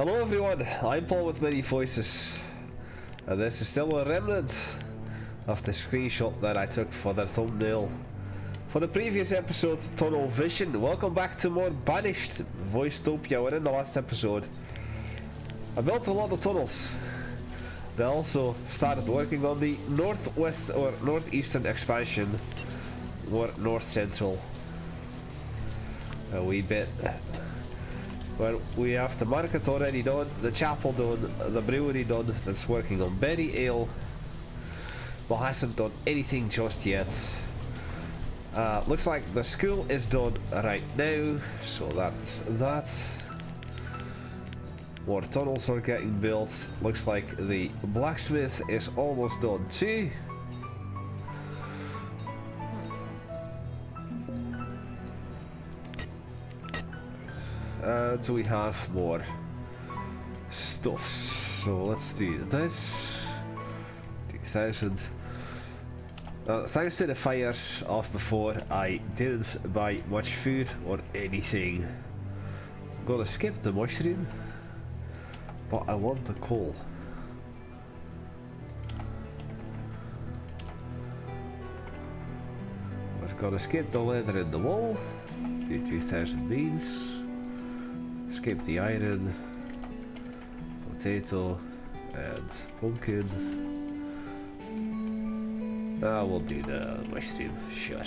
Hello everyone, I'm Paul with many voices, and this is still a remnant of the screenshot that I took for the thumbnail for the previous episode, Tunnel Vision. Welcome back to more Banished, Voicetopia. We're in the last episode. I built a lot of tunnels. I also started working on the northwest or northeastern expansion, or north central, a wee bit. Well, we have the market already done, the chapel done, the brewery done, that's working on berry ale, but hasn't done anything just yet. Looks like the school is done right now, so that's that. More tunnels are getting built. Looks like the blacksmith is almost done too. And we have more stuffs. So let's do this. 2000. Thanks to the fires of before, I didn't buy much food or anything. I'm gonna skip the mushroom, but I want the coal. We're gonna skip the leather in the wall. Do 2000 beans. Skip the iron, potato, and pumpkin. We'll do the mushroom, sure.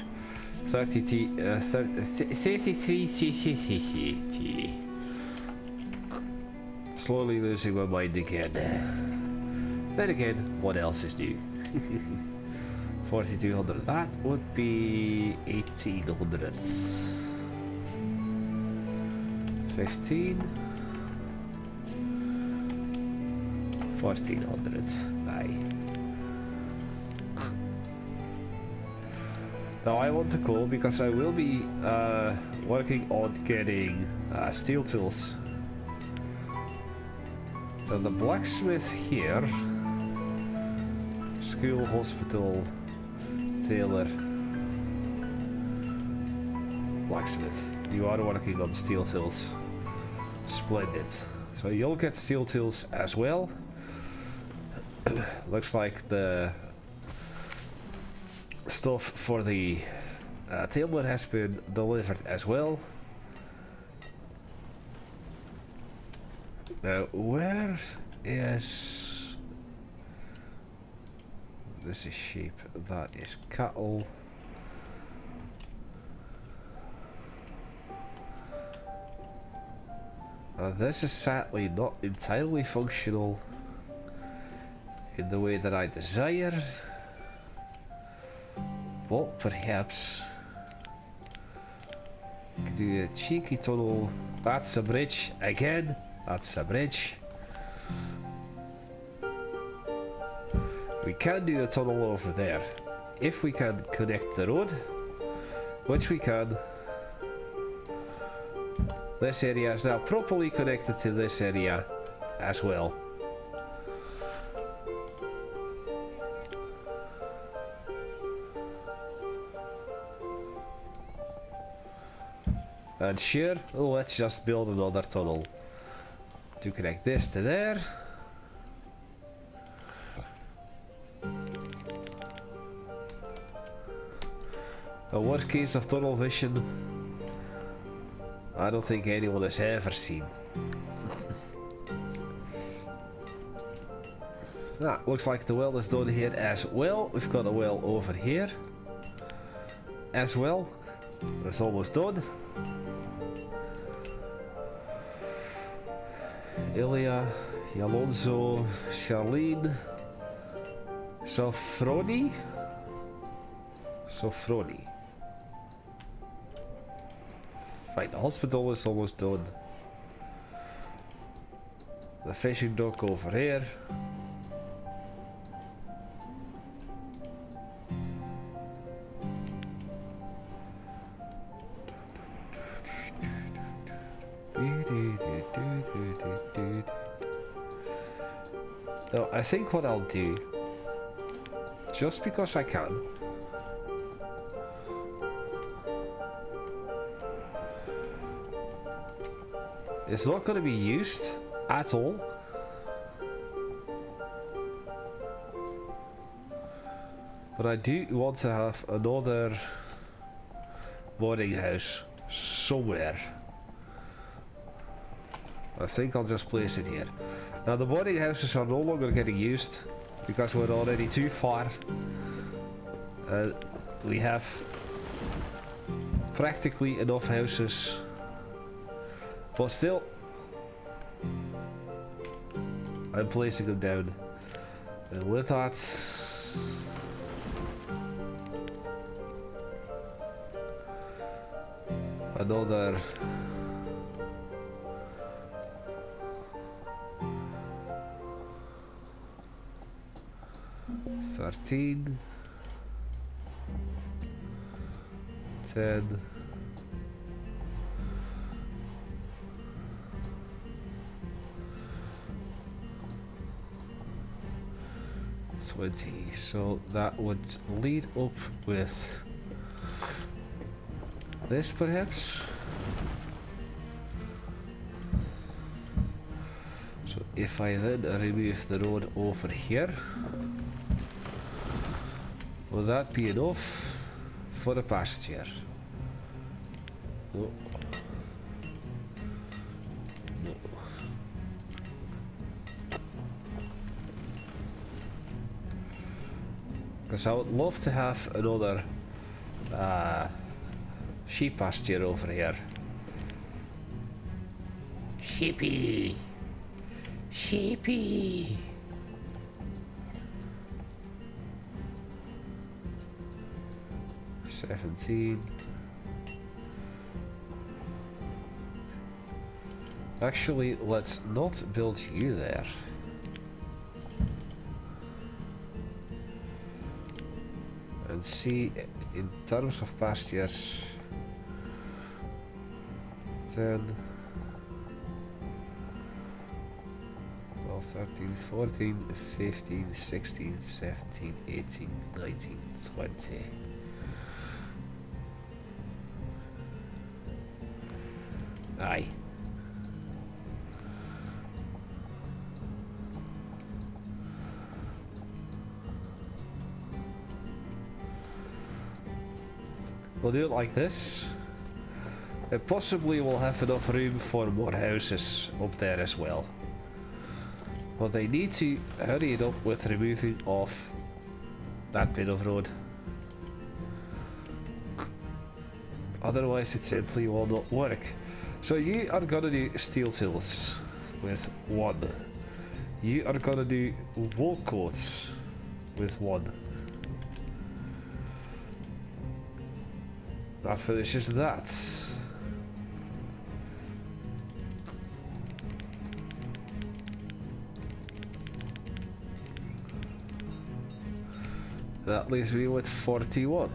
33. Slowly losing my mind again. Then again, what else is new? 4200. That would be 1800. 15. 1400. Aye. Now I want the coal because I will be working on getting steel tools. Now the blacksmith here, school, hospital, tailor, blacksmith. You are working on steel tools. Splendid. So you'll get steel tools as well. Looks like the stuff for the tailor has been delivered as well. Now where is... This is sheep, that is cattle. This is sadly not entirely functional in the way that I desire, but perhaps we can do a cheeky tunnel. That's a bridge again. That's a bridge. We can do a tunnel over there if we can connect the road, which we can. This area is now properly connected to this area as well. And sure, let's just build another tunnel to connect this to there. A worst case of tunnel vision I don't think anyone has ever seen. Looks like the well is done here as well. We've got a well over here as well. It's almost done. Ilya, Alonso, Charlene, Sofroni. Right, the hospital is almost done. The fishing dock over here. Now, I think what I'll do, just because I can, it's not going to be used, at all. But I do want to have another boarding house somewhere. I think I'll just place it here. Now the boarding houses are no longer getting used because we're already too far. We have practically enough houses, but still I'm placing them down, and with that another $13, $10, $20. So that would lead up with this, perhaps. So if I then remove the road over here, will that be enough for the pasture? No. No. Because I would love to have another sheep pasture over here. Sheepy! Sheepy! $17. Actually, let's not build you there. And see, in terms of pastures, 10, 12, 13, 14, 15, 16, 17, 18, 19, 20. Aye. We'll do it like this. It possibly will have enough room for more houses up there as well. But they need to hurry it up with removing off that bit of road. Otherwise it simply will not work. So you are gonna do steel tills with 1. You are gonna do wool coats with 1. That finishes that. That leaves me with 41.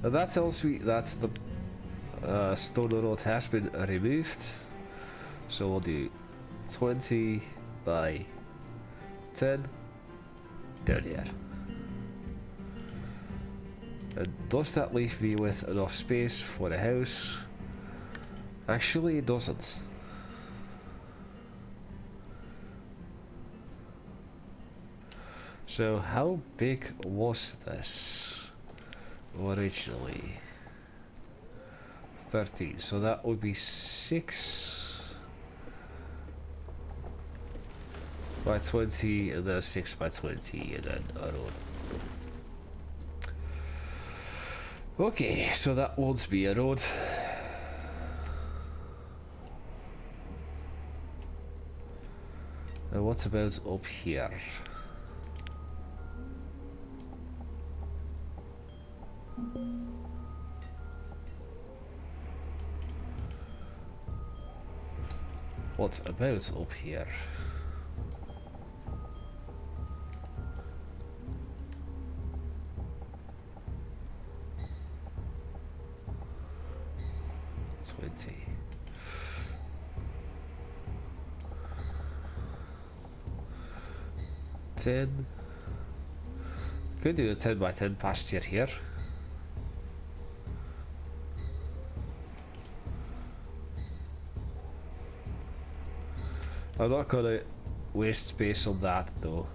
And that tells me that the stone road has been removed. So we'll do 20 by 10 down here. And does that leave me with enough space for a house? Actually, it doesn't. So how big was this originally? 13, so that would be 6 by 20, and then 6 by 20, and then a road. Okay, so that won't be a road. And what about up here? What about up here? Could do a 10 by 10 pasture here. I'm not gonna waste space on that though.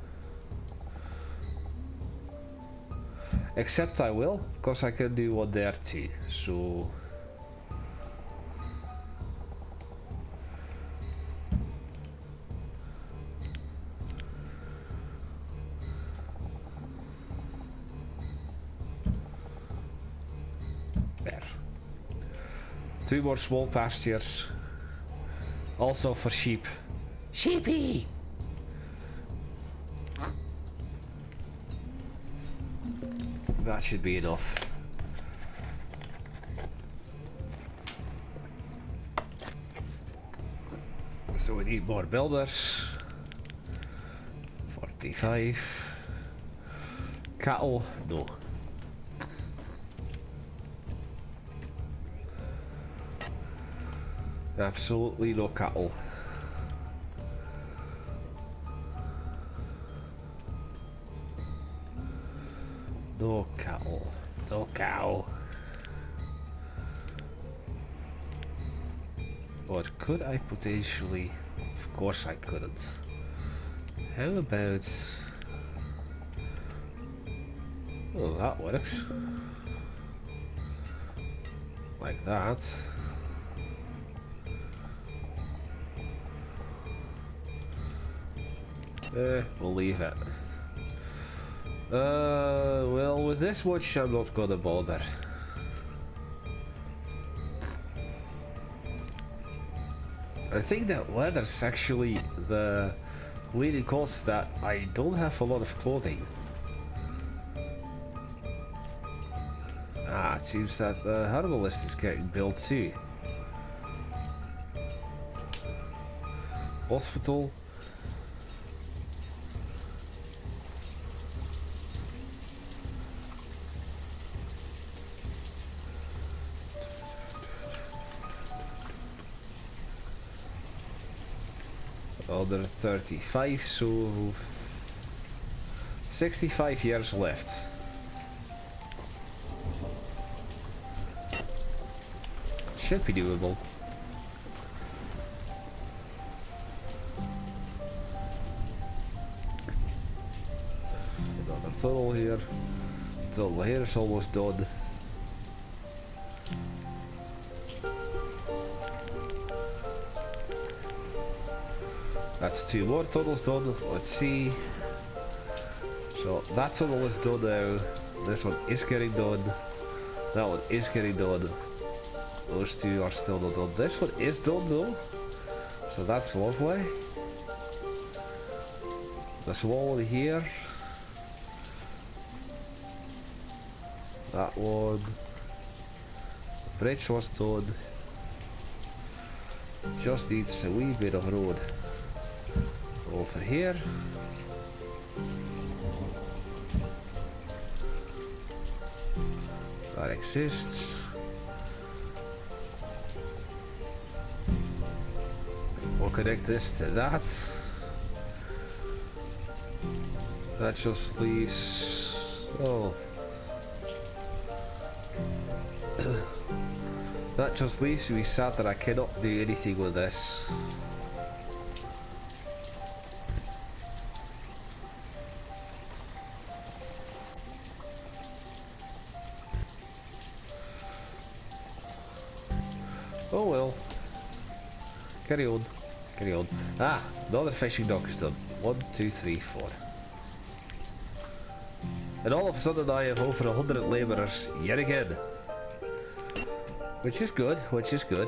Except I will, because I can do one there too, so... There. 2 more small pastures. Also for sheep. Sheepy! That should be enough. So we need more builders. 45. Cattle? No. Absolutely no cattle. No cattle. No cow. Or could I potentially? Of course I couldn't. How about... Oh, that works. Like that. We'll leave it. Well, with this much I'm not gonna bother. I think that leather's actually the leading cause that I don't have a lot of clothing. Ah, it seems that the herbalist is getting built too. Hospital. Other 35, so 65 years left. Should be doable. Another tunnel here. Tunnel here is almost done. That's 2 more tunnels done. Let's see. So that tunnel is done now. This one is getting done. That one is getting done. Those 2 are still not done. This one is done though. So that's lovely. This wall here. That one. The bridge was done. Just needs a wee bit of road. Over here. That exists. We'll connect this to that. That just leaves... Oh. That just leaves me sad that I cannot do anything with this. Oh well. Carry on. Carry on. Ah, another fishing dock is done. 1, 2, 3, 4. And all of a sudden I have over 100 labourers yet again. Which is good, which is good.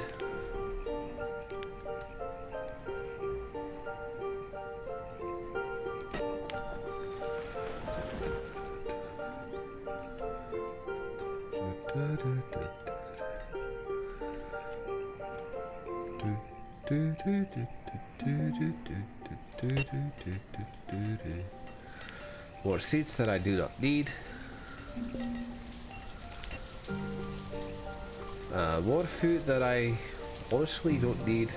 More seeds that I do not need. More food that I honestly don't need.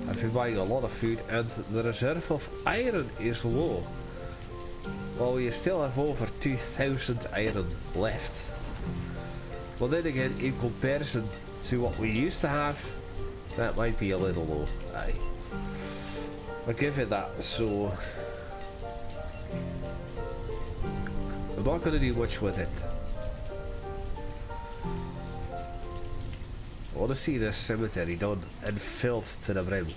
I've been buying a lot of food and the reserve of iron is low. Well, we still have over 2,000 iron left. Well, then again, in comparison to what we used to have, that might be a little low. Aye. I'll give it that, so I'm not going to do much with it. I want to see this cemetery done and filled to the brim.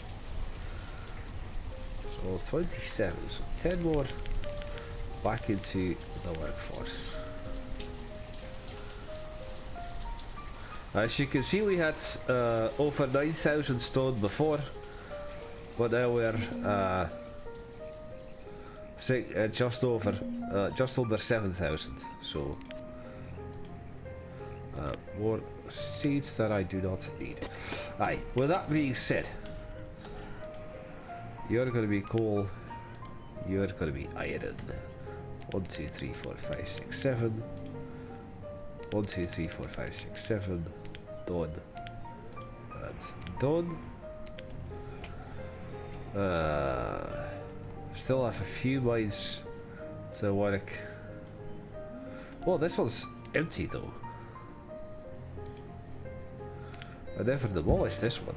So 27, so 10 more back into the workforce. As you can see, we had over 9,000 stone before, but now we're just under 7,000. So more seeds that I do not need. Aye. With that being said, you're going to be coal. You're going to be iron. 1, 2, 3, 4, 5, 6, 7. 1, 2, 3, 4, 5, 6, 7. Done. And done. Still have a few mines to work. Well, this one's empty though. I never demolished this one.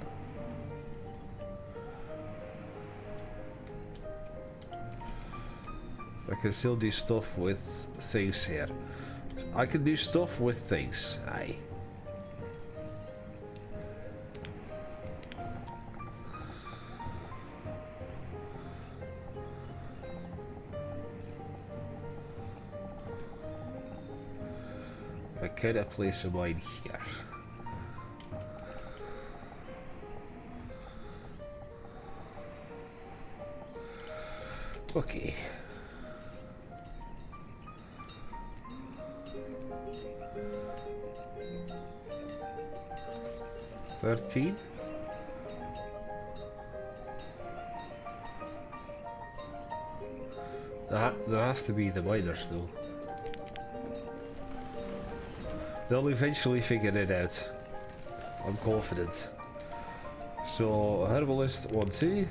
I can still do stuff with things here. I can do stuff with things, aye. I cannot place a mine here. Okay. $13. There have to be the miners though. They'll eventually figure it out. I'm confident. So herbalist 1, 2.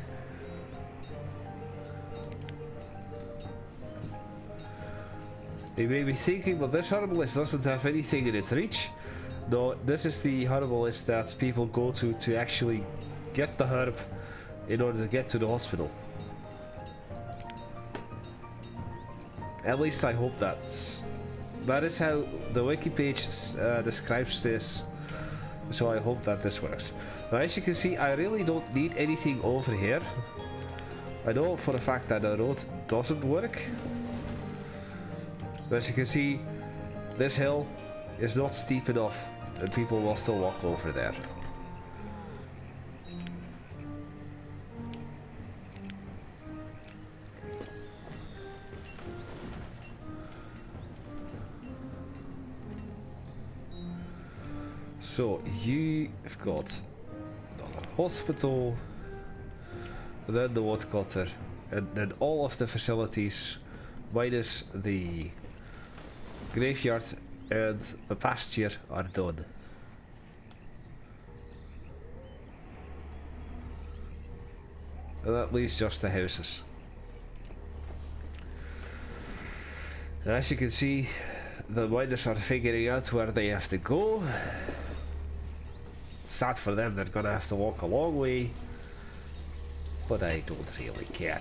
You may be thinking, but this herbalist doesn't have anything in its reach. No, this is the herbalist that people go to actually get the herb in order to get to the hospital. At least I hope that is how the wiki page describes this. So I hope that this works. Now, as you can see, I really don't need anything over here. I know for a fact that the road doesn't work. But as you can see, this hill is not steep enough and people will still walk over there. So you've got another hospital, and then the woodcutter, and then all of the facilities minus the graveyard and the pasture are done. And that leaves just the houses. And as you can see, the miners are figuring out where they have to go. Sad for them, they're gonna have to walk a long way, but I don't really care.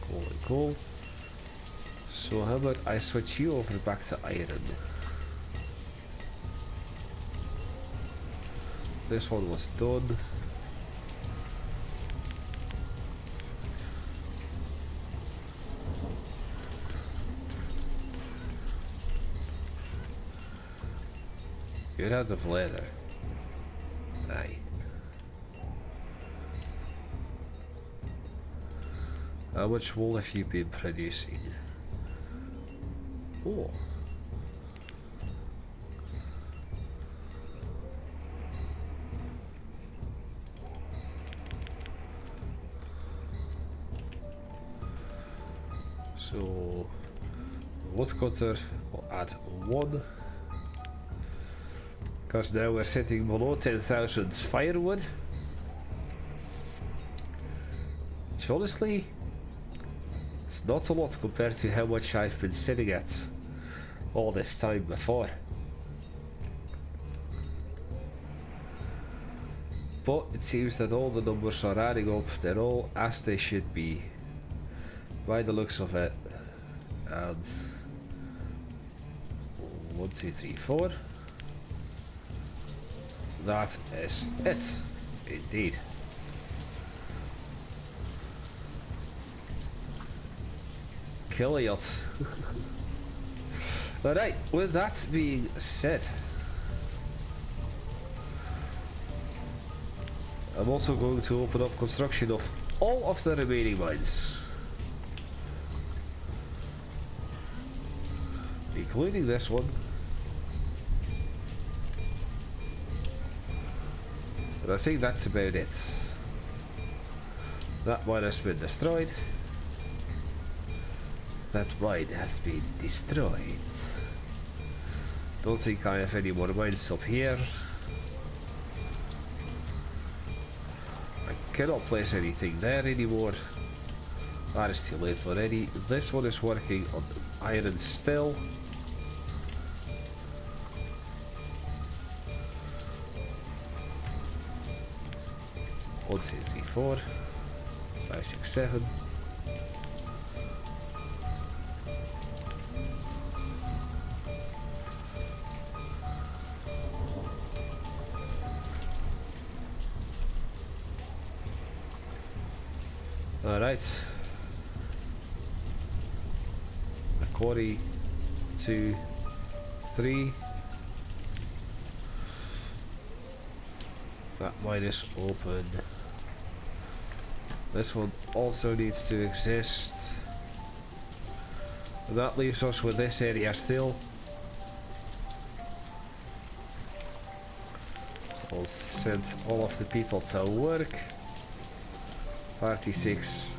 Coal and coal. So how about I switch you over back to iron? This one was done. You're out of leather. Aye. How much wool have you been producing? Oh. So, woodcutter will add 1. Because now we're sitting below 10,000 firewood. Which honestly, it's not a lot compared to how much I've been sitting at all this time before. but it seems that all the numbers are adding up. They're all as they should be, by the looks of it. And 1, 2, 3, 4. That is it, indeed. Kill a yacht. Alright, with that being said, I'm also going to open up construction of all of the remaining mines, including this one. And I think that's about it. That mine has been destroyed. That mine has been destroyed. Don't think I have any more mines up here. I cannot place anything there anymore. That is too late already. This one is working on iron still. One, two, three, 4, 5, 6, 7. Alright. A quarry, 2, 3. That mine is open. This one also needs to exist. And that leaves us with this area still. I'll send all of the people to work. 36.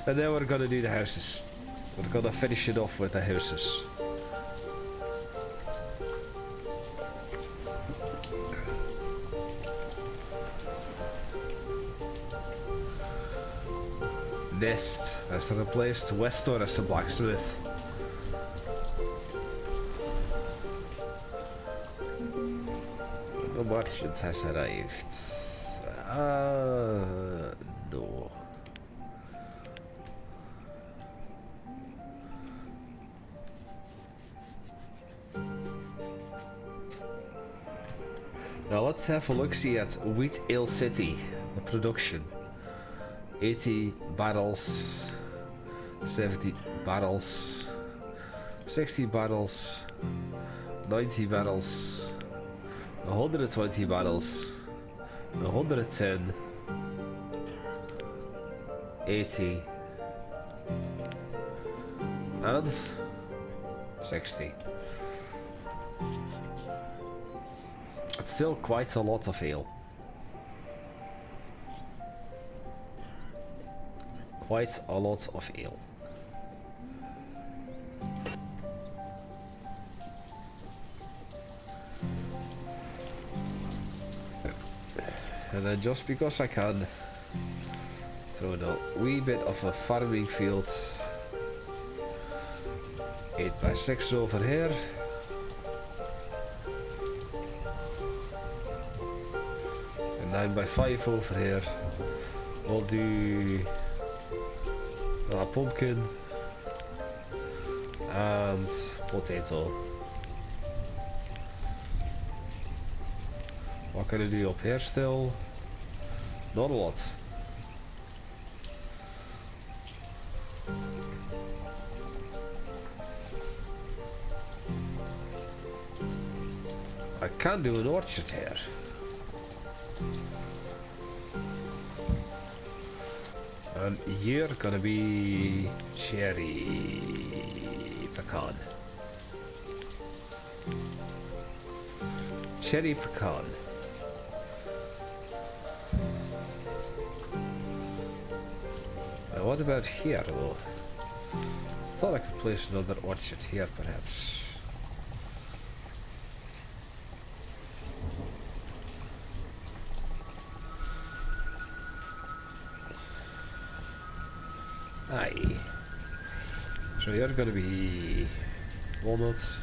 And then we're gonna do the houses. We're gonna finish it off with the houses. Nest has replaced Westor as a blacksmith. The merchant has arrived. No. Now let's have a look-see at Wheat Ale City, the production. 80 barrels, 70 barrels, 60 barrels, 90 barrels, 120 barrels, 110, 80, and 60. It's still quite a lot of ale. Quite a lot of ale. And then just because I can, throw in a wee bit of a farming field. 8x6 over here. And 9x5 over here. We'll do a pumpkin and potato. What can I do up here still? Not a lot. I can do an orchard here. And you're gonna be cherry pecan. Cherry pecan. Now what about here though? Thought I could place another orchard here perhaps. Aye. So you're gonna be walnuts,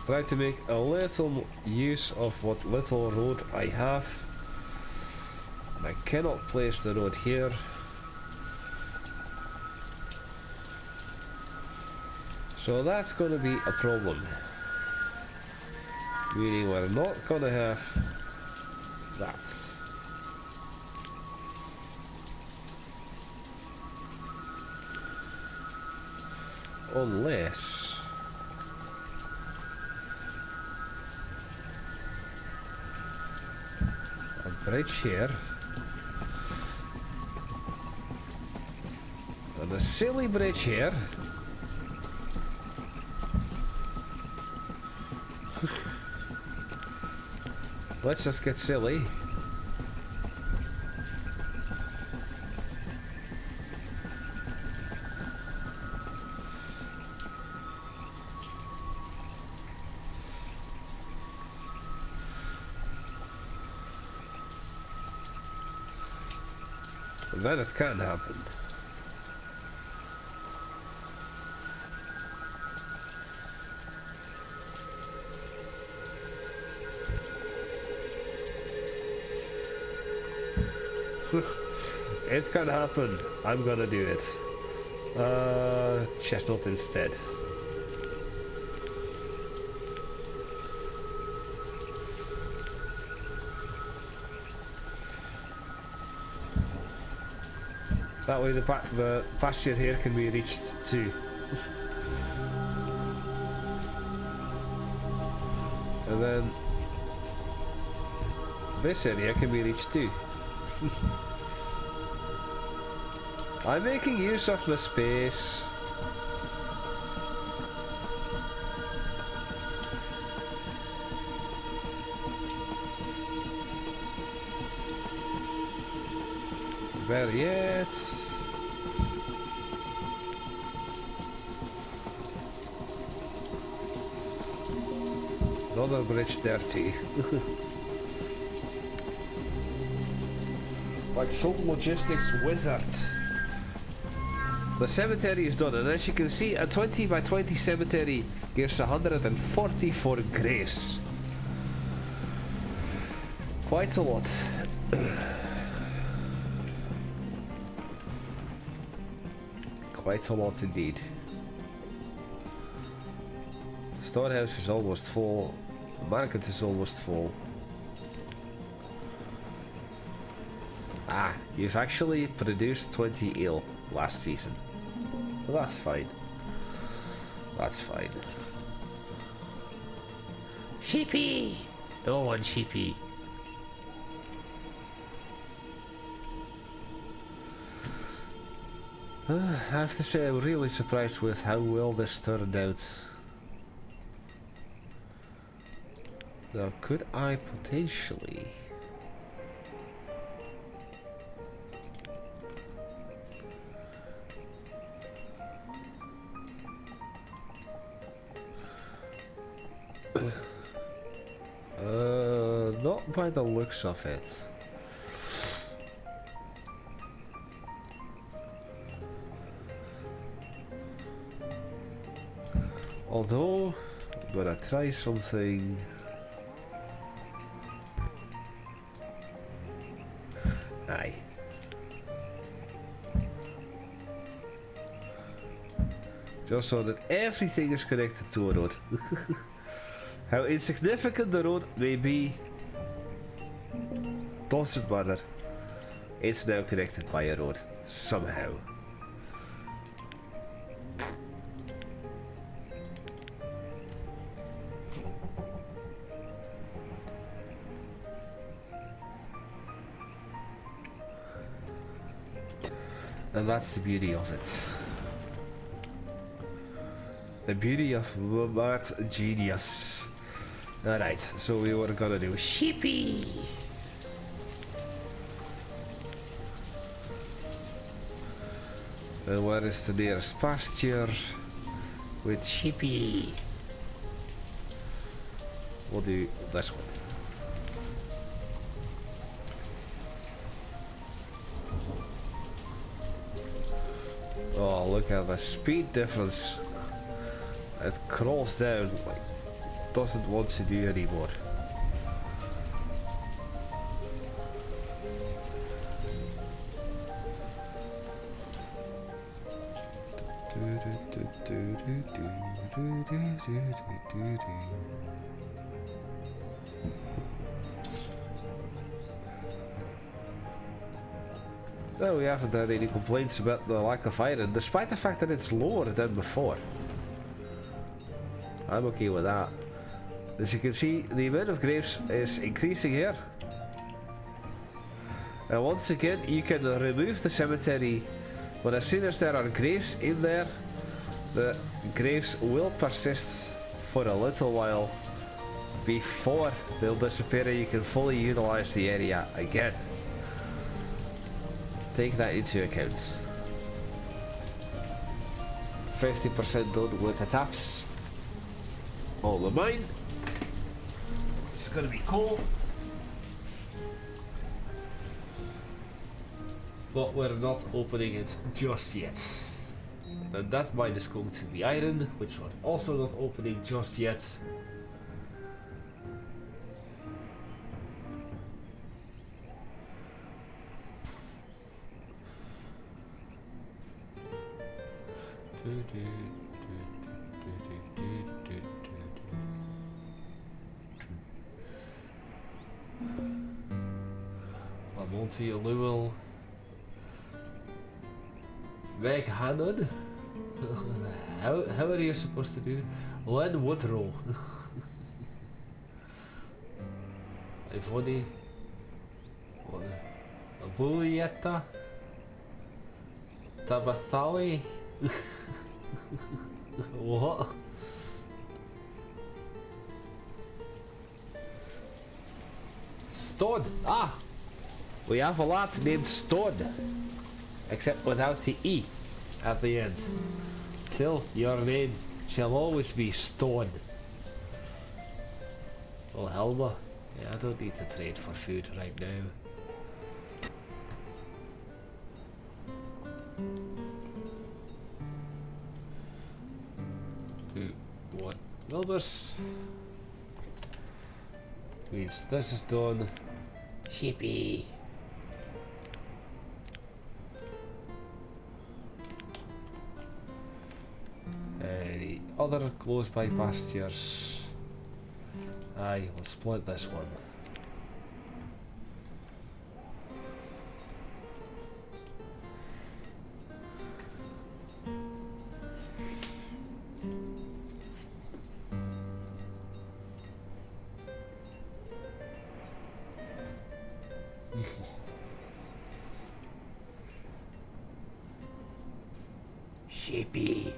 try to make a little use of what little road I have. And I cannot place the road here. So that's going to be a problem. Meaning we're not going to have that. Unless a bridge here and a silly bridge here. Let's just get silly. And then it can happen. It can happen. I'm gonna do it. Chestnut instead. That way the pasture here can be reached too. And then this area can be reached too. I'm making use of my space. Better yet. Another bridge dirty. Like some logistics wizard. The cemetery is done, and as you can see, a 20 by 20 cemetery gives 144 graves. Quite a lot. Quite a lot indeed. The storehouse is almost full. The market is almost full. Ah, you've actually produced 20 ale last season. Well, that's fine. That's fine. Sheepy! No one sheepy. I have to say, I'm really surprised with how well this turned out. Now, could I potentially... not by the looks of it. Although, I'm gonna try something. Aye. Just so that everything is connected to a road. How insignificant the road may be doesn't matter. It's now connected by a road somehow. And that's the beauty of it. The beauty of mad genius. Alright, so we were gonna do sheepy. And where is the nearest pasture with sheepy? We'll do this one. Oh, look at the speed difference. It crawls down like doesn't want to do anymore. No, we haven't had any complaints about the lack of iron, despite the fact that it's lower than before. I'm okay with that. As you can see, the amount of graves is increasing here. And once again, you can remove the cemetery, but as soon as there are graves in there, the graves will persist for a little while before they'll disappear and you can fully utilize the area again. Take that into account. 50% done with the taps. All of mine. It's gonna be cool. But we're not opening it just yet. And that mine is going to be iron, which we're also not opening just yet. Monty Lowell Meghannon. How are you supposed to do it? Len Woodrow. Ivoni Bulietta Tabathali. What? Stone. Ah! We have a lot named Stone. Except without the E at the end. Still, your name shall always be Stone. Oh, Helma. Yeah, I don't need to trade for food right now. What? Wilbers. Means this is done. Sheepy. Any other close by pastures? Aye, let's split this one. Sheepy.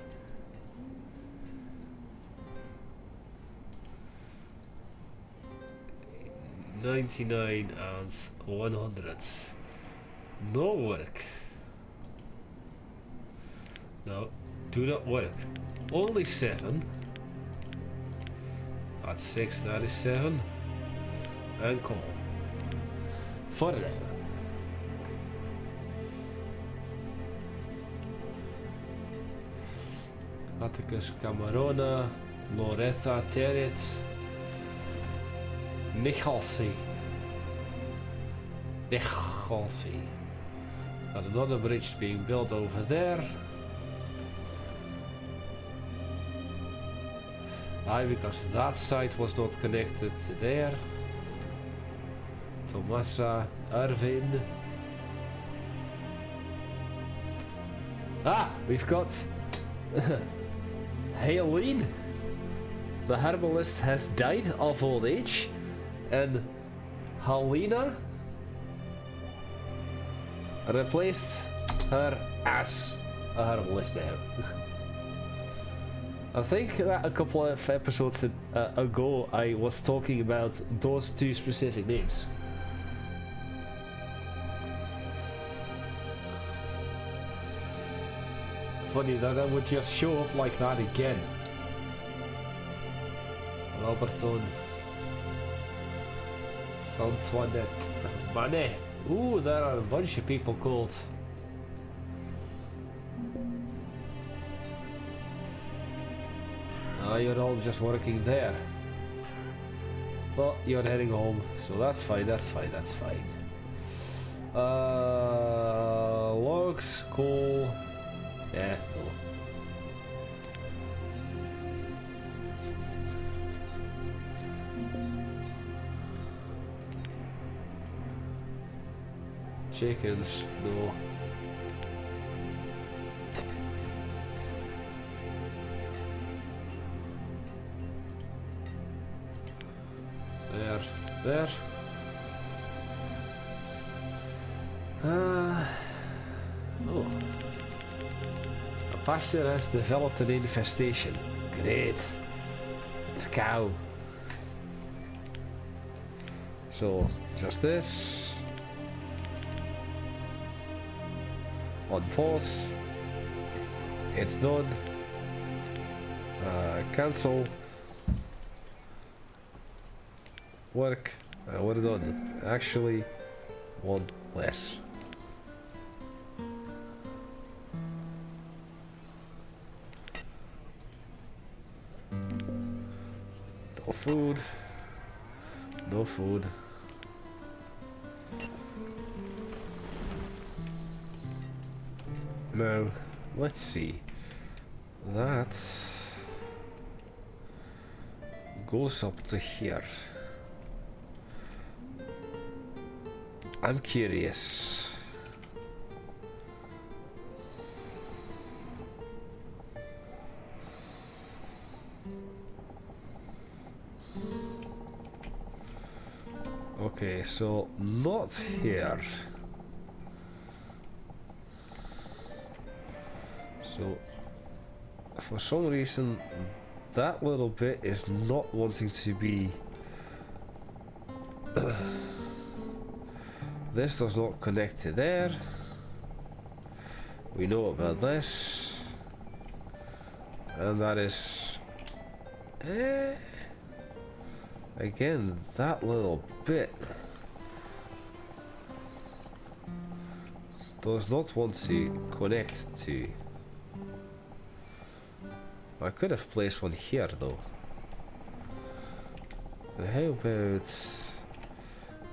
$99 and 100. No work. No, do not work. Only 7. At 6, that is 7. And call. For now. Atticus Camarona, Loretha Terret, Nicholsey. Got another bridge being built over there. Why? Because that site was not connected to there. Tomasa, Irvin. Ah, we've got Haylene. The herbalist has died of old age, and Helena replaced her as a herbalist now. I think that a couple of episodes ago I was talking about those two specific names. Funny that I would just show up like that again. Roberton. Antoinette. Money. Ooh, there are a bunch of people called. Ah, you're all just working there. But you're heading home, so that's fine, that's fine, that's fine. Logs, coal. Yeah, no. Chickens, no. There. Oh. A pasture has developed an infestation. Great. It's a cow. So, just this. On pause. It's done. Cancel. Work. We're done. Actually, one less. No food. No food. Now, let's see. That goes up to here. I'm curious. Okay, so not here. So for some reason that little bit is not wanting to be. This does not connect to there. We know about this. And that is... again, that little bit does not want to connect to... I could have placed one here though. And how about...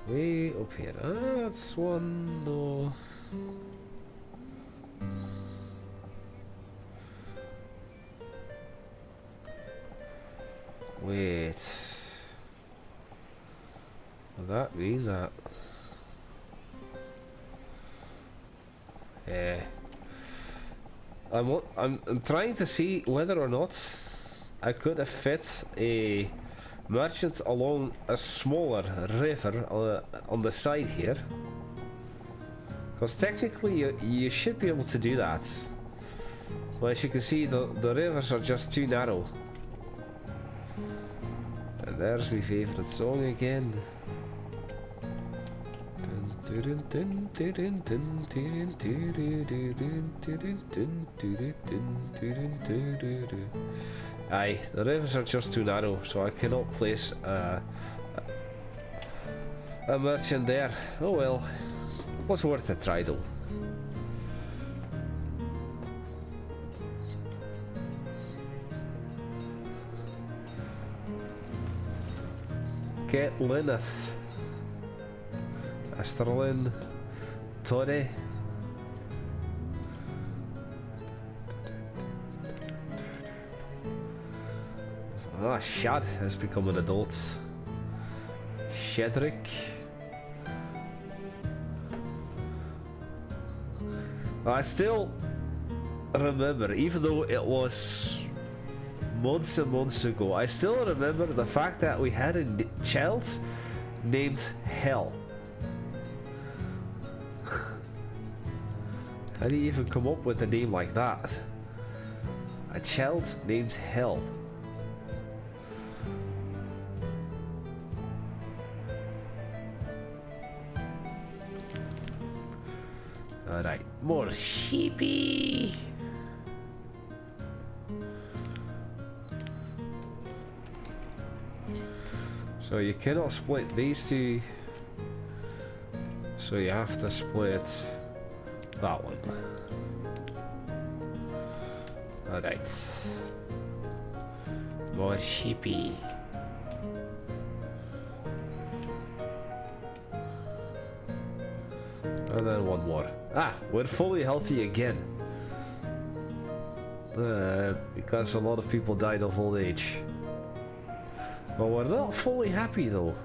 way up here? Ah, that's one, no. Wait. Would that mean that? Yeah. I'm trying to see whether or not I could have fit a merchant along a smaller river on the side here, because technically you should be able to do that. Well, as you can see, the rivers are just too narrow. And there's my favourite song again. Aye, the rivers are just too narrow, so I cannot place a merchant there. Oh well, it was worth a try though. Get Lineth. Asterlin. Torre. Ah, Shad has become an adult. Shedrick. I still remember, even though it was months and months ago, I still remember the fact that we had a child named Hell. How do you even come up with a name like that? A child named Hell. Alright, more sheepy. So you cannot split these two, so you have to split that one. Alright. More sheepy. And then one more. Ah, we're fully healthy again. Because a lot of people died of old age. But we're not fully happy though.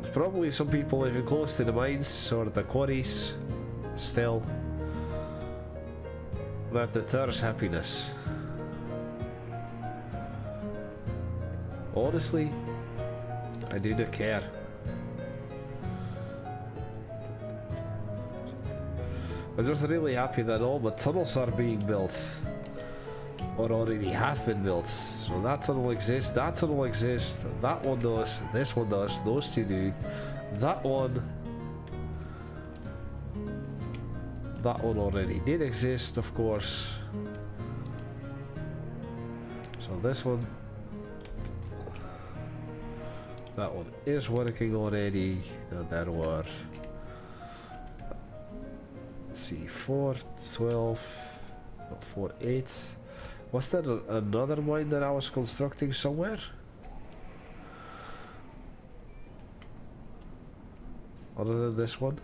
There's probably some people living close to the mines or the quarries still. That deters happiness. Honestly, I do not care. I'm just really happy that all the tunnels are being built. Or already have been built. So that tunnel exists, that tunnel exists, that one does, this one does, those two do. That one already did exist, of course. So this one. That one is working already. Now there were, let's see, 4, 12, no, 4, 8. Was there another mine that I was constructing somewhere? Other than this one?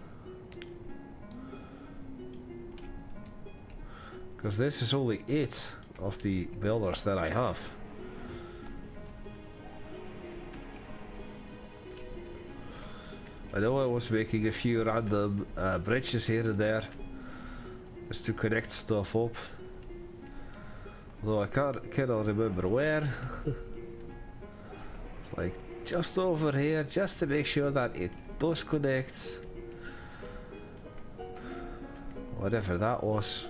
Because this is only 8 of the builders that I have. I know I was making a few random bridges here and there just to connect stuff up, though I cannot remember where. It's like just over here, just to make sure that it does connect. Whatever that was,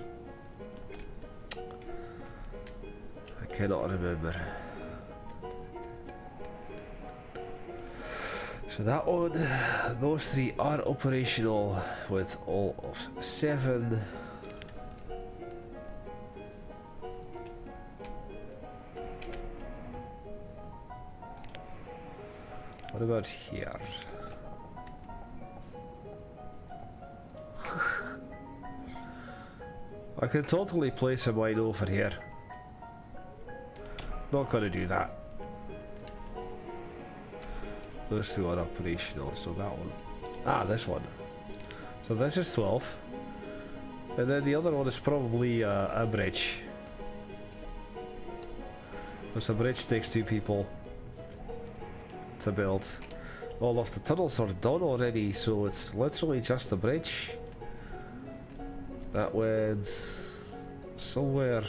I cannot remember. So that one, those 3 are operational with all of 7. What about here? I can totally place a mine over here. Not gonna do that. Those 2 are operational, so that one. Ah, this one. So this is 12. And then the other one is probably a bridge. Because a bridge takes 2 people to build. All of the tunnels are done already, so it's literally just a bridge. That went somewhere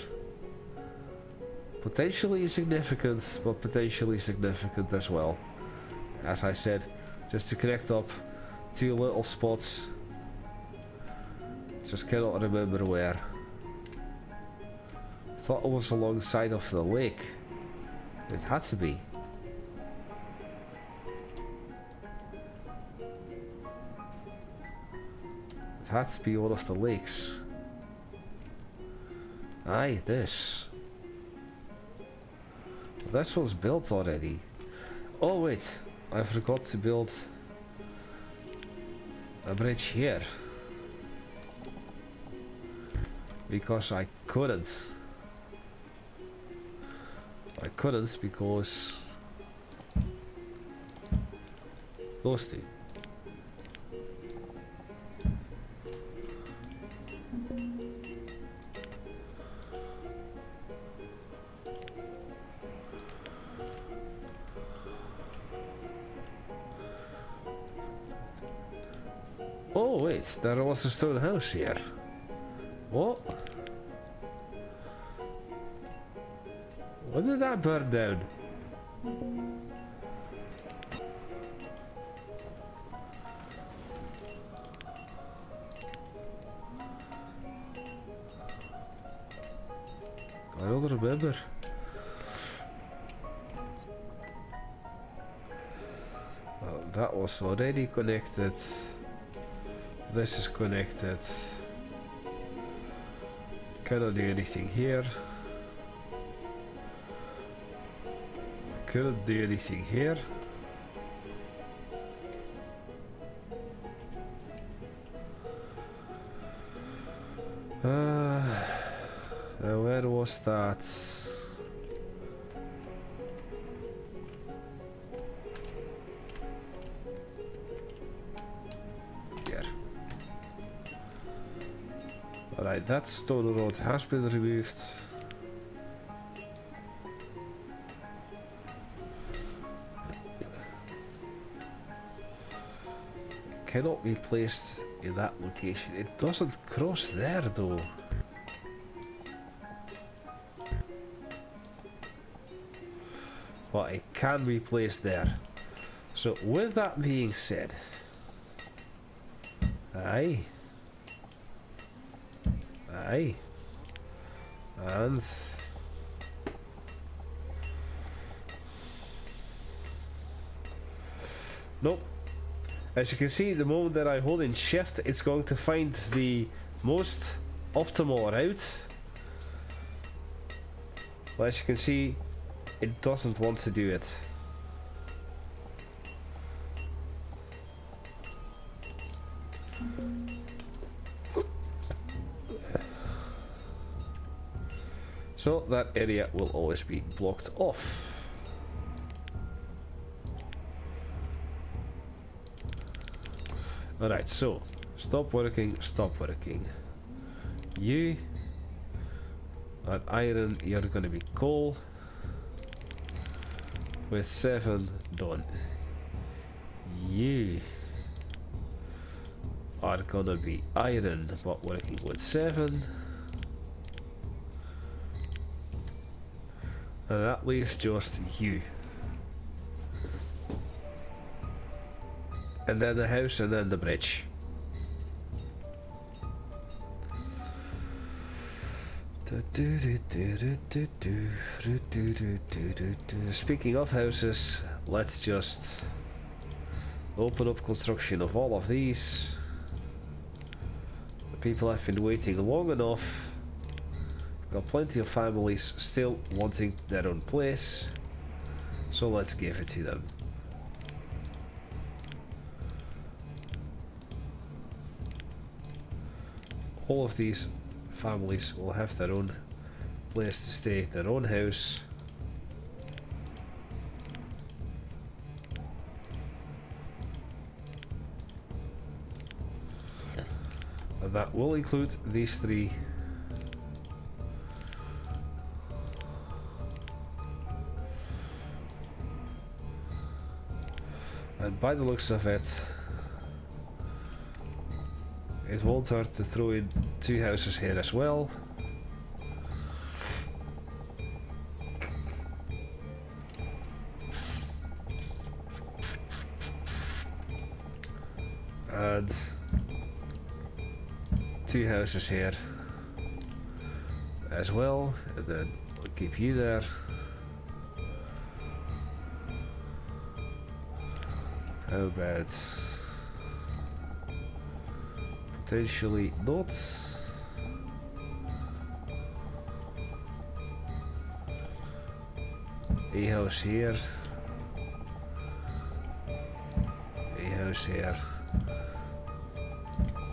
potentially significant, but potentially significant as well. As I said, just to connect up 2 little spots. Just cannot remember where. Thought it was alongside of the lake. It had to be. It had to be one of the lakes. Aye, this. This one's built already. Oh wait. I forgot to build a bridge here because I couldn't. I couldn't because those 2. Oh wait, there was a stone house here. What? When did that burn down? I don't remember. That was already connected. This is connected. Cannot do anything here. Couldn't do anything here. Where was that? Right, that stone road has been removed. Cannot be placed in that location. It doesn't cross there though. But it can be placed there. So with that being said, aye, and nope. As you can see, the moment that I hold in shift, it's going to find the most optimal route. Well, as you can see, it doesn't want to do it. So that area will always be blocked off. Alright, so stop working, stop working. You are iron, you're gonna be coal. With 7 done. You are gonna be iron, but working with 7. And that leaves just you. And then the house and then the bridge. Speaking of houses, let's just open up construction of all of these. The people have been waiting long enough. Got plenty of families still wanting their own place, so let's give it to them. All of these families will have their own place to stay, their own house. And that will include these 3. And by the looks of it, it won't hurt to throw in 2 houses here as well. And 2 houses here as well, and then we'll keep you there. How about potentially not? A house here. A house here.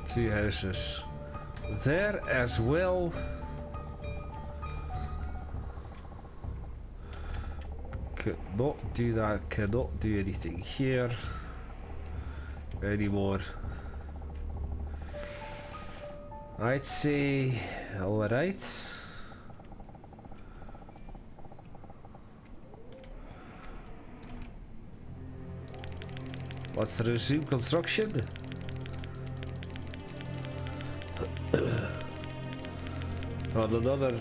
2 houses there as well. Could not do that, cannot do anything here anymore. I'd say alright. Let's resume construction. On another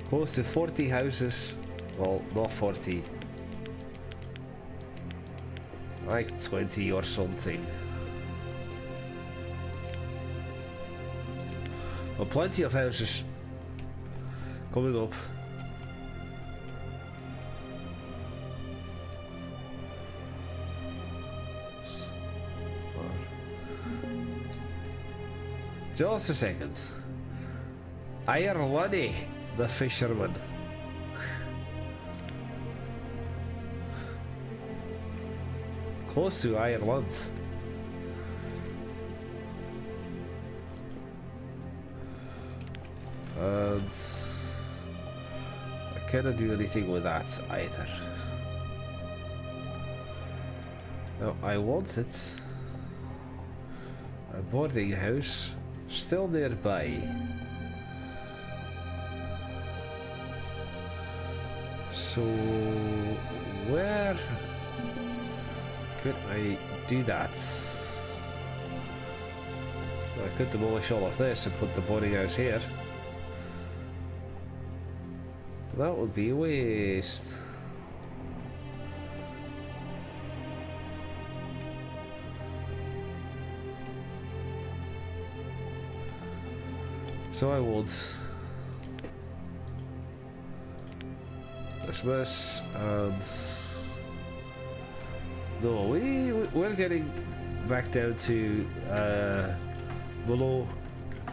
close to 40 houses. Well, not 40. Like 20 or something. But plenty of houses coming up. Just a second. Ireland, the fisherman. Close to Ireland. And I cannot do anything with that either. Now I wanted a boarding house Still nearby. So where could I do that? I could demolish all of this and put the boarding house here. That would be a waste. So I would dismiss and no, we're getting back down to below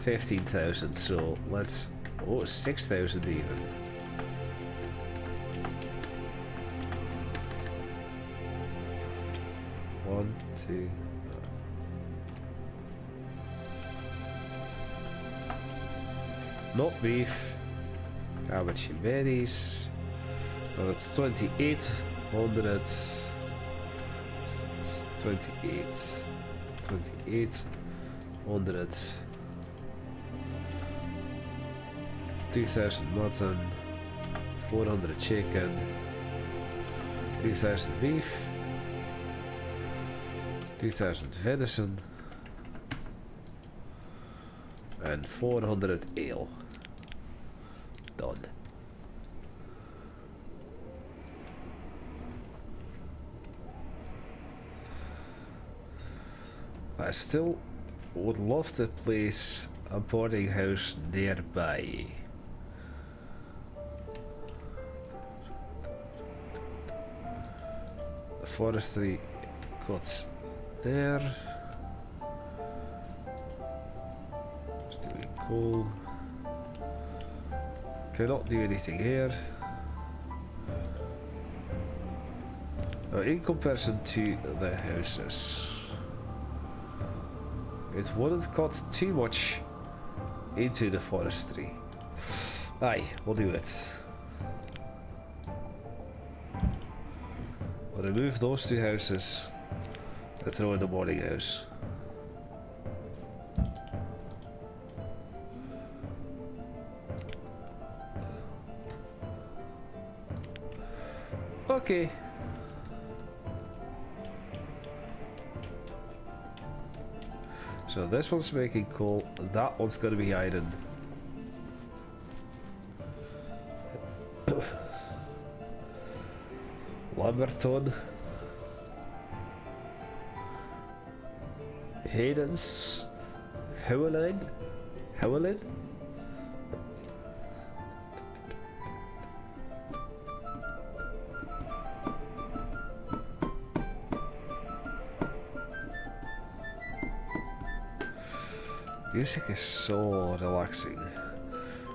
15,000. So let's 6,000 even. One, two. Not beef. Cabbage and berries. Well, that's 2,800. It's 2,800. 2,000 mutton. 400 chicken. 2,000 beef. 2,000 venison. And 400 ale. Done. I still would love to place a boarding house nearby. The forestry cuts there. Cool. Cannot do anything here. In comparison to the houses, it wouldn't cut too much into the forestry. Aye, we'll do it. We'll remove those two houses and throw in the boarding house. Okay. So this one's making coal, that one's gonna be iron. Lumberton. Hayden's. Howlin. Music is so relaxing.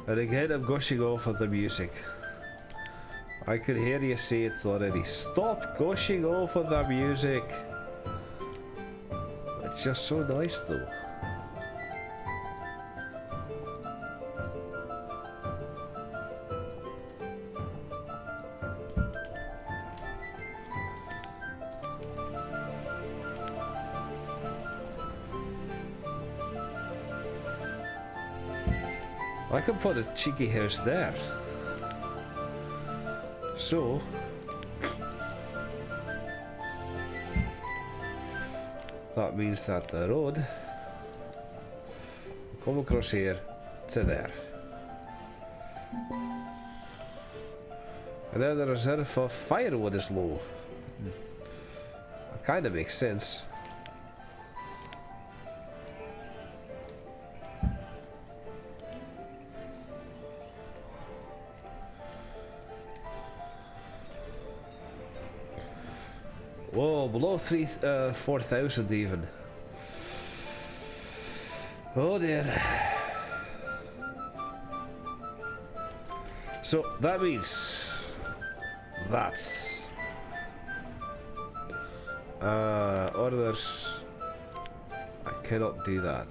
And again, I'm gushing over the music. I could hear you say it already. Stop gushing over the music. It's just so nice though. I can put a cheeky house there. So that means that the road will come across here to there. And then the reserve for firewood is low. That kind of makes sense. Whoa, below 4,000 even. Oh dear. So that means that's orders. I cannot do that.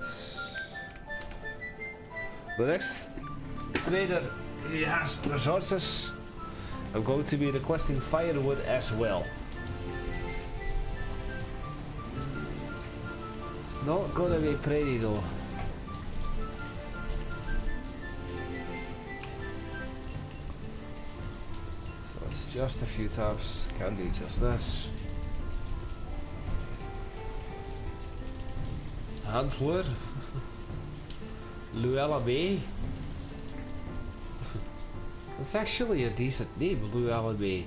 The next trader, he has resources. I'm going to be requesting firewood as well. Not gonna be pretty though. just a few tabs. Can do just this. Hand floor. Luella Bay. It's actually a decent name, Luella Bay.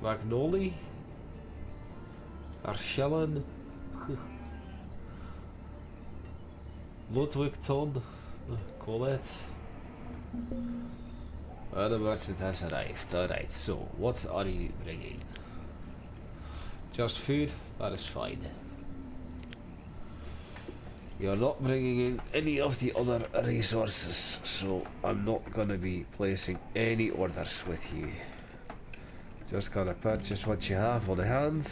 Magnoli. Arshellen. Ludwigton. Colette. And the merchant has arrived. Alright, so what are you bringing? Just food? That is fine. You're not bringing in any of the other resources, so I'm not gonna be placing any orders with you. Just gonna purchase what you have on hand.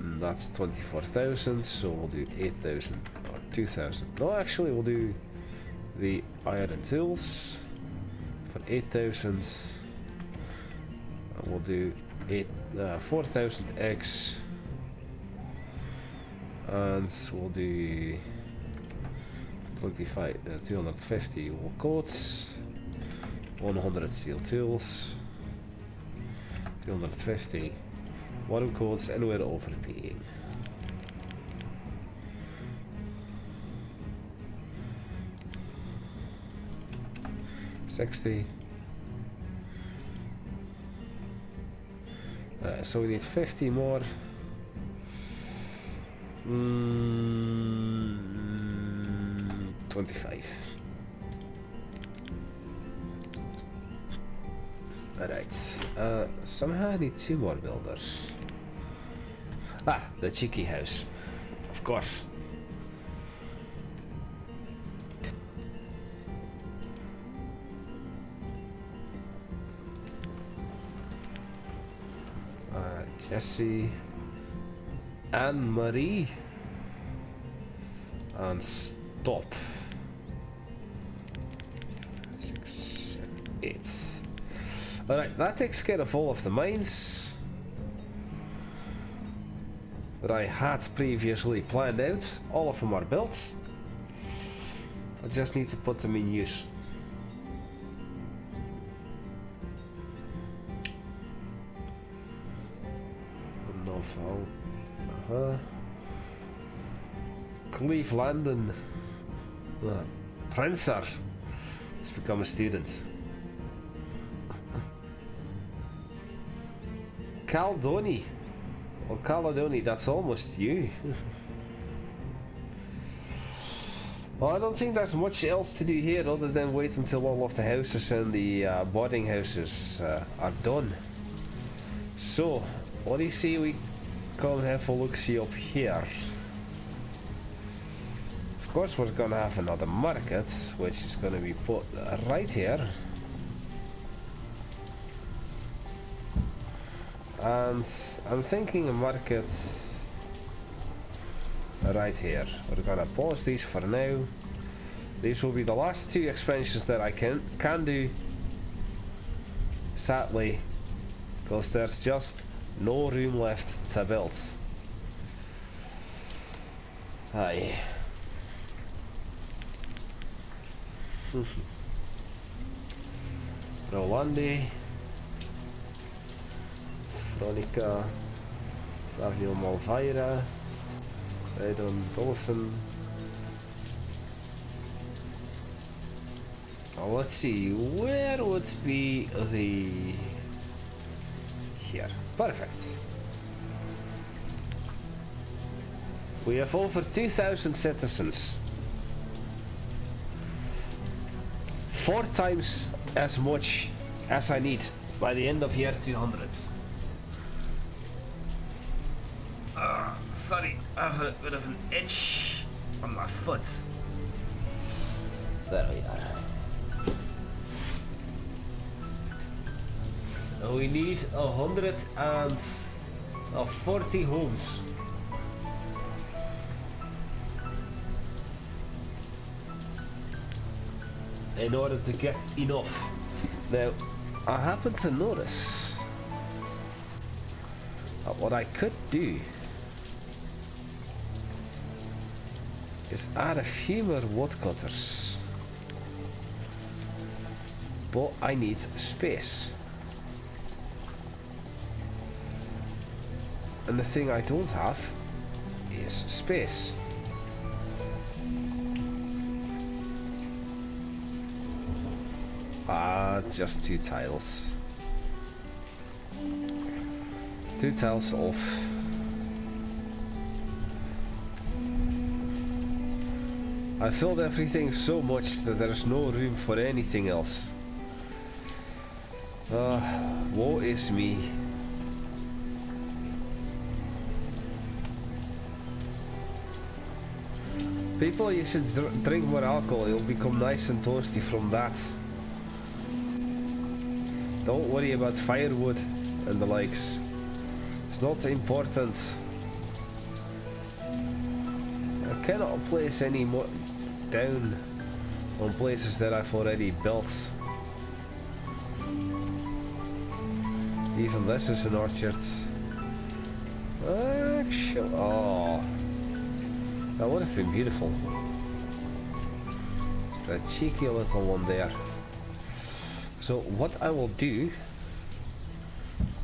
And that's 24,000, so we'll do 8,000 or 2,000. No, actually we'll do the iron tools for 8,000. And we'll do 4,000 eggs. And we'll do 250 wool coats, 100 steel tools, 250 water coats, and we're overpaying. $60. So we need 50 more. 25. Alright. Somehow I need 2 more builders. Ah, the cheeky house. Of course. Jesse. Anne-Marie. And stop. 6, 7, 8. Alright, that takes care of all of the mines that I had previously planned out. All of them are built. I just need to put them in use. Cleveland Prancer has become a student. Caldoni or Caledoni, that's almost you. Well, I don't think there's much else to do here other than wait until all of the houses and the boarding houses are done. So, what do you say we come have a look-see up here? Of course we're gonna have another market, which is gonna be put right here. And I'm thinking a market right here. We're gonna pause these for now. These will be the last 2 expansions that I can do, sadly, because there's just no room left to build. Aye. Rolandi, Veronica, Savio Malvaira, Aydon Dolphin. Now let's see, where would be the... here. Perfect. We have over 2,000 citizens. 4 times as much as I need by the end of year 200. Sorry, I have a bit of an itch on my foot. There we are. We need 140 homes. In order to get enough. Now, I happen to notice But what I could do is add a few more woodcutters. But I need space. And the thing I don't have is space. Just 2 tiles. 2 tiles off. I filled everything so much that there's no room for anything else. Woe is me. People, you should drink more alcohol, you'll become nice and toasty from that. Don't worry about firewood and the likes. It's not important. I cannot place any more down on places that I've already built. Even this is an orchard. Actually, oh, that would have been beautiful. It's that cheeky little one there. So what I will do,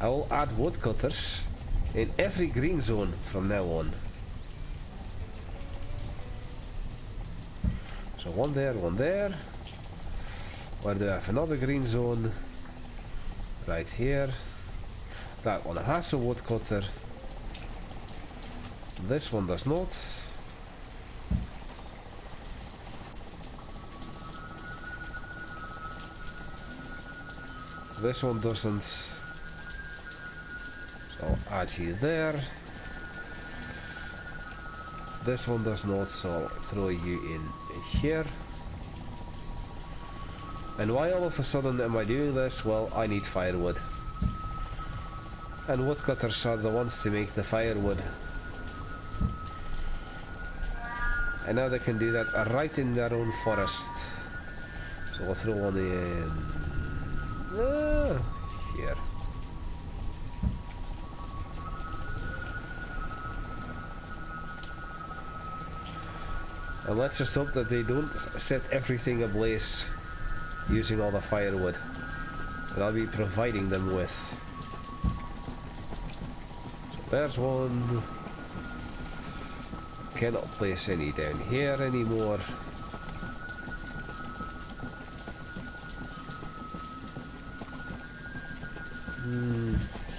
I will add woodcutters in every green zone from now on. So one there, one there. Where do I have another green zone? Right here. That one has a woodcutter. This one does not. This one doesn't. So I'll add you there. This one does not, so I'll throw you in here. And why all of a sudden am I doing this? Well, I need firewood. And woodcutters are the ones to make the firewood. And now they can do that right in their own forest. So we'll throw one in here. And let's just hope that they don't set everything ablaze using all the firewood that I'll be providing them with. So there's one. Cannot place any down here anymore.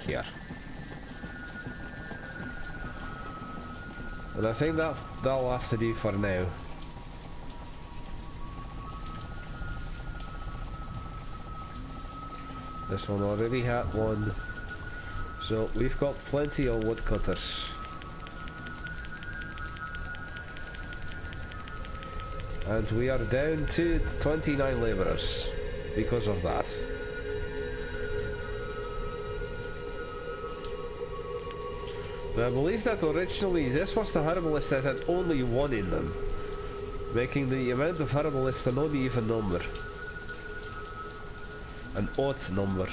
Here. And I think that'll have to do for now. This one already had one. So we've got plenty of woodcutters. And we are down to 29 labourers because of that. Now I believe that originally this was the herbalist that had only 1 in them, making the amount of herbalists an odd even number. An odd number.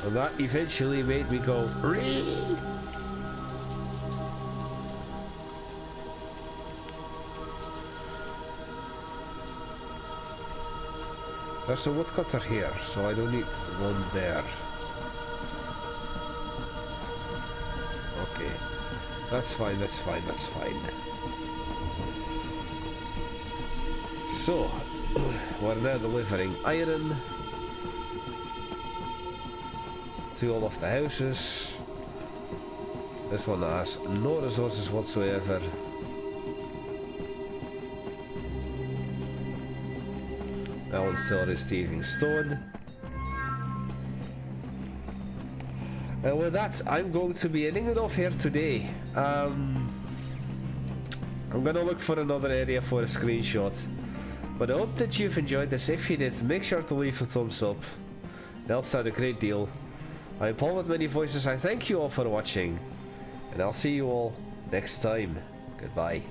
And that eventually made me go, "Ree!" There's a woodcutter here, so I don't need one there. Okay. That's fine, that's fine, that's fine. So, we're now delivering iron to all of the houses. This one has no resources whatsoever. That one's still receiving stone. And with that, I'm going to be ending it off here today. I'm gonna look for another area for a screenshot. But I hope that you've enjoyed this. If you did, make sure to leave a thumbs up. It helps out a great deal. I'm Paul with many voices. I thank you all for watching. And I'll see you all next time. Goodbye.